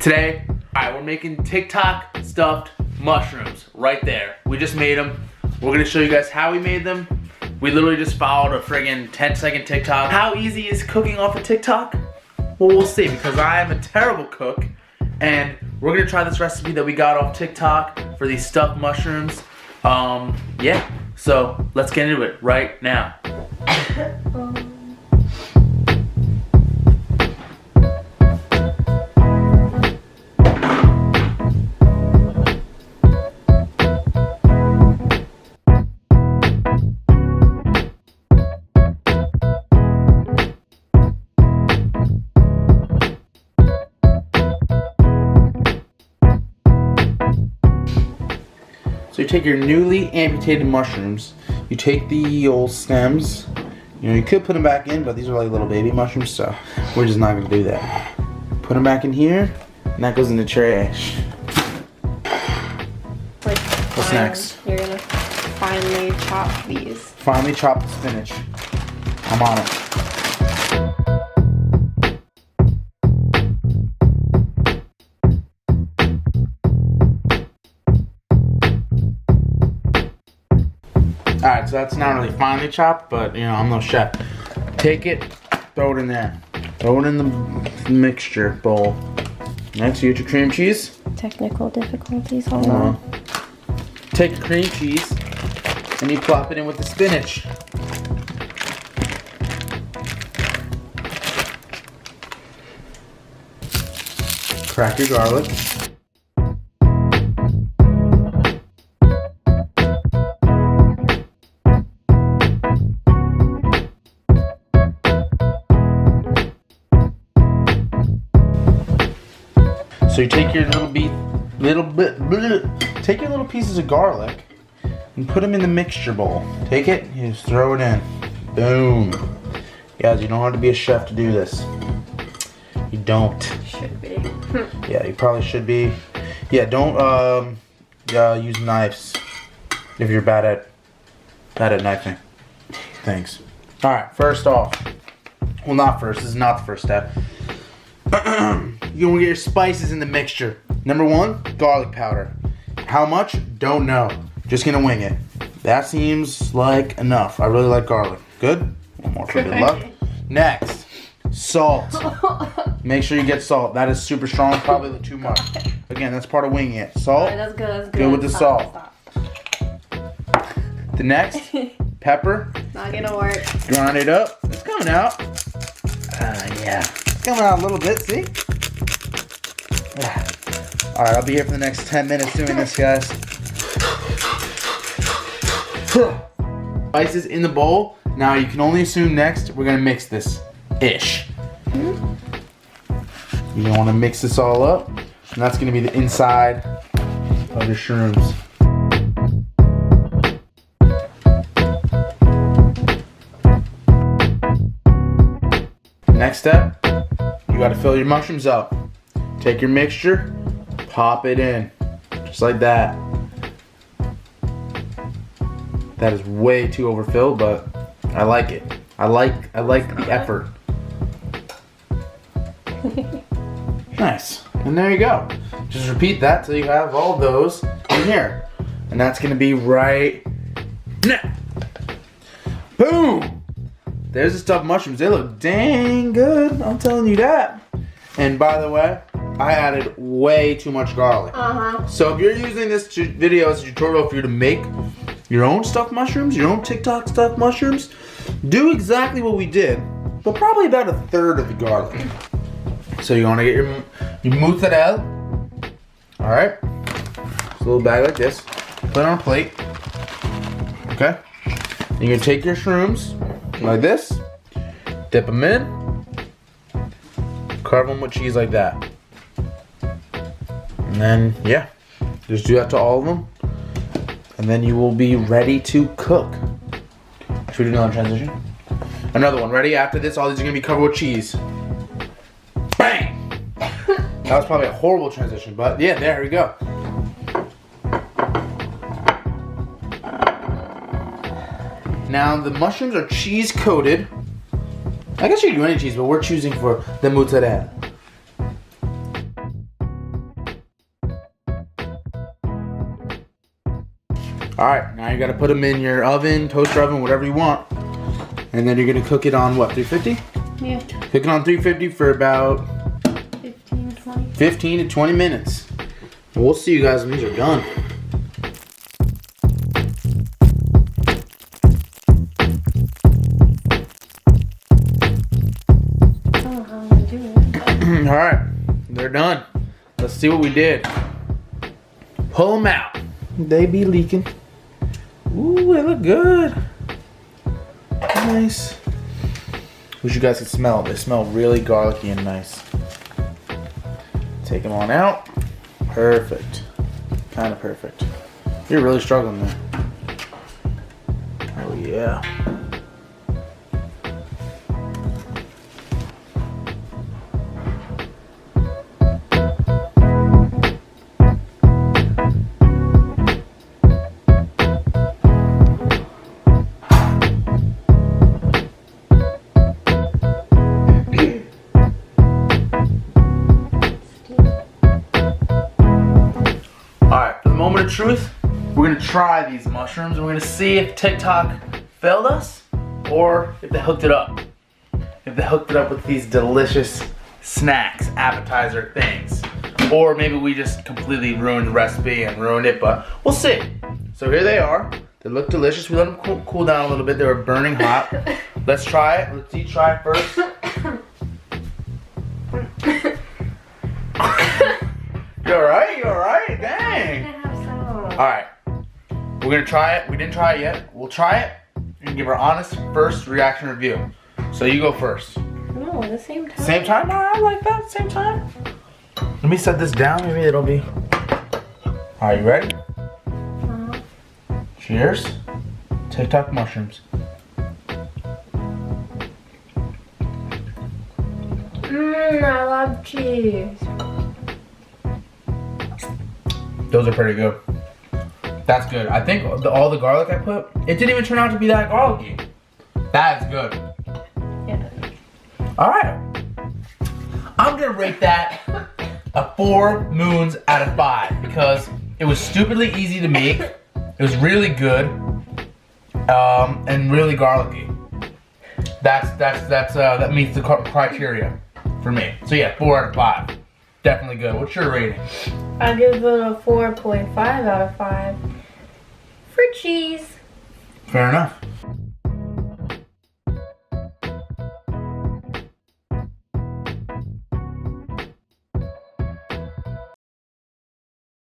Today, we're making TikTok stuffed mushrooms right there. We just made them. We're gonna show you guys how we made them. We literally just followed a friggin' 10-second TikTok. How easy is cooking off of TikTok? Well, we'll see, because I am a terrible cook, and we're gonna try this recipe that we got off TikTok for these stuffed mushrooms. Yeah, so let's get into it right now. So you take your newly amputated mushrooms, you take the old stems, you could put them back in, but these are like little baby mushrooms, so we're just not gonna do that. Put them back in here, and that goes in the trash. What's next? You're gonna finely chop these. Finely chop the spinach. I'm on it. Alright, so that's not really finely chopped, but I'm no chef. Take it, throw it in there. Throw it in the mixture bowl. Next, you get your cream cheese. Technical difficulties, hold on. Take your cream cheese and you plop it in with the spinach. Crack your garlic. So you take your take your little pieces of garlic and put them in the mixture bowl. Take it, you just throw it in. Boom. Guys, you don't have to be a chef to do this. You don't. Should be. Yeah, you probably should be. Yeah, don't use knives if you're bad at knifing. Thanks. All right, first off. Well, not first. This is not the first step. You're gonna get your spices in the mixture. Number one, garlic powder. How much? Don't know. Just gonna wing it. That seems like enough. I really like garlic. Good? One more for good luck. Next, salt. Make sure you get salt. That is super strong, probably too much. Again, that's part of winging it. Salt. Right, that's good, that's good. Good with the salt. Stop. The next, pepper. Not gonna work. Grind it up. It's coming out. Yeah. Coming out a little bit, see? Alright, I'll be here for the next 10 minutes doing this, guys. Spices in the bowl. Now you can only assume next we're gonna mix this ish. You're gonna wanna mix this all up, and that's gonna be the inside of your shrooms. Next step, you gotta fill your mushrooms up. Take your mixture, pop it in, just like that. That is way too overfilled, but I like it. I like the effort. Nice, and there you go. Just repeat that till you have all those in here, and that's gonna be right now. Boom! There's the stuffed mushrooms. They look dang good. I'm telling you that. And by the way, I added way too much garlic. So if you're using this video as a tutorial for you to make your own stuffed mushrooms, your own TikTok stuffed mushrooms, do exactly what we did, but probably about a third of the garlic. So you want to get your mozzarella. All right. It's a little bag like this. Put it on a plate. Okay. You're gonna take your shrooms like this, dip them in, cover them with cheese like that. And then, yeah, just do that to all of them. And then you will be ready to cook. Should we do another transition? Another one. Ready? After this, all these are going to be covered with cheese. Bang! That was probably a horrible transition, but yeah, there we go. Now the mushrooms are cheese coated. I guess you can do any cheese, but we're choosing for the mozzarella. All right, now you gotta put them in your oven, toaster oven, whatever you want. And then you're gonna cook it on what, 350? Yeah. Cook it on 350 for about 15 to 20 minutes. And we'll see you guys when these are done. I don't know how I'm gonna do it. All right, they're done. Let's see what we did. Pull them out. They be leaking. Ooh, they look good. Nice. Wish you guys could smell it. They smell really garlicky and nice. Take them on out. Perfect. Kind of perfect. You're really struggling there. Oh yeah. Moment of truth, we're gonna try these mushrooms. We're gonna see if TikTok failed us or if they hooked it up. If they hooked it up with these delicious snacks, appetizer things. Or maybe we just completely ruined the recipe and ruined it, but we'll see. So here they are. They look delicious. We let them cool down a little bit. They were burning hot. Let's try it. Let's each try it first. You alright? You alright? Dang. Alright. We're gonna try it. We didn't try it yet. We'll try it and give our honest first reaction review. So you go first. No, at the same time. Same time? Alright, I like that. Same time. Let me set this down. Maybe it'll be. Are you ready? Cheers. TikTok mushrooms. I love cheese. Those are pretty good. That's good. I think all the garlic I put, it didn't even turn out to be that garlicky. That is good. Yeah. Alright. I'm gonna rate that a 4 moons out of 5 because it was stupidly easy to make. It was really good. And really garlicky. That meets the criteria for me. So yeah, 4 out of 5. Definitely good. What's your rating? I give it a 4.5 out of 5 for cheese. Fair enough.